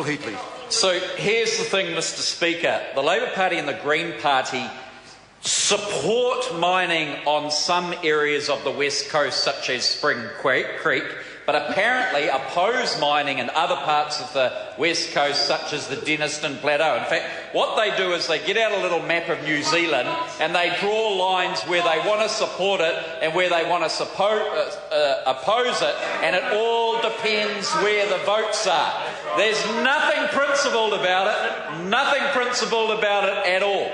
Heatley. So here's the thing, Mr. Speaker. The Labor Party and the Green Party support mining on some areas of the West Coast, such as Spring Creek, but apparently oppose mining in other parts of the West Coast, such as the Denniston Plateau. In fact, what they do is they get out a little map of New Zealand and they draw lines where they want to support it and where they want to oppose it, and it all depends where the votes are. There's nothing principled about it at all.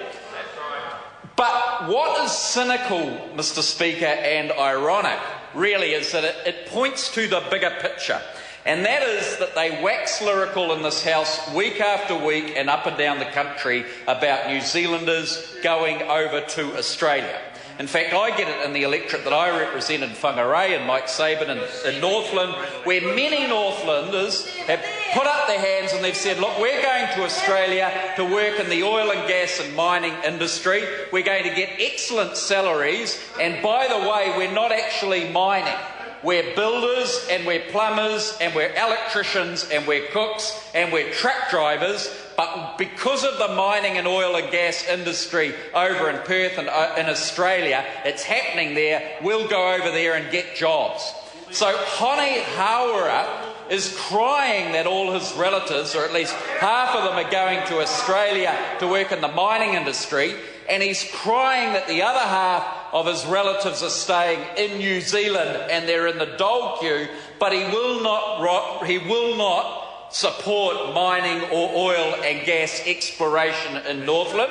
But what is cynical, Mr. Speaker, and ironic, really, is that it points to the bigger picture. And that is that they wax lyrical in this House week after week and up and down the country about New Zealanders going over to Australia. In fact, I get it in the electorate that I represent in Whangarei and Mike Sabin in Northland, where many Northlanders have put up their hands and they've said, look, we're going to Australia to work in the oil and gas and mining industry. We're going to get excellent salaries. And by the way, we're not actually mining. We're builders and we're plumbers and we're electricians and we're cooks and we're truck drivers. But because of the mining and oil and gas industry over in Perth and in Australia, it's happening there. We'll go over there and get jobs. So Hone Hawara is crying that all his relatives, or at least half of them, are going to Australia to work in the mining industry, and he's crying that the other half of his relatives are staying in New Zealand and they're in the dole queue, but he will not support mining or oil and gas exploration in Northland.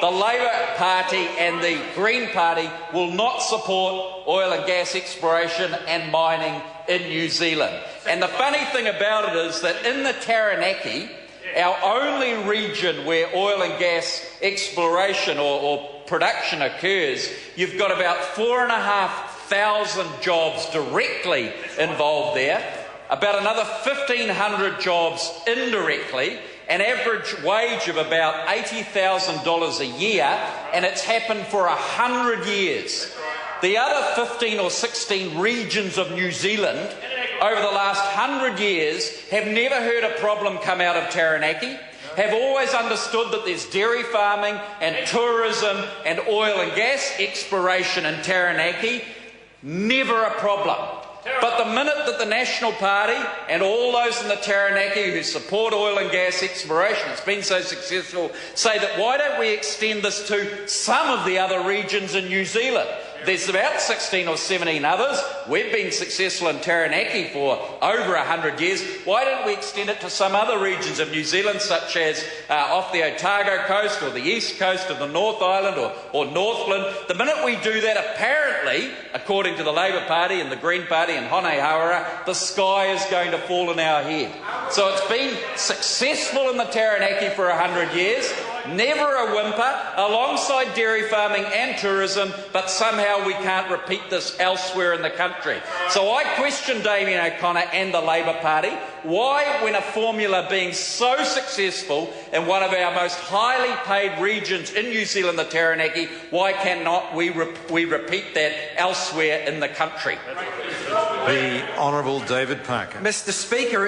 The Labor Party and the Green Party will not support oil and gas exploration and mining in New Zealand. And the funny thing about it is that in the Taranaki, our only region where oil and gas exploration or production occurs, you've got about 4,500 jobs directly involved there, about another 1,500 jobs indirectly, an average wage of about $80,000 a year, and it's happened for 100 years. The other 15 or 16 regions of New Zealand over the last 100 years have never heard a problem come out of Taranaki, have always understood that there's dairy farming and tourism and oil and gas exploration in Taranaki, never a problem. But the minute that the National Party and all those in the Taranaki who support oil and gas exploration, it's been so successful, say that why don't we extend this to some of the other regions in New Zealand? There's about 16 or 17 others. We've been successful in Taranaki for over 100 years. Why don't we extend it to some other regions of New Zealand, such as off the Otago coast or the east coast of the North Island or Northland? The minute we do that, apparently, according to the Labor Party and the Green Party and Hone Hawara, the sky is going to fall on our head. So it's been successful in the Taranaki for 100 years. Never a whimper, alongside dairy farming and tourism, but somehow we can't repeat this elsewhere in the country. So I question Damien O'Connor and the Labor Party. Why, when a formula being so successful in one of our most highly paid regions in New Zealand, the Taranaki, why cannot we repeat that elsewhere in the country? The Honourable David Parker. Mr. Speaker,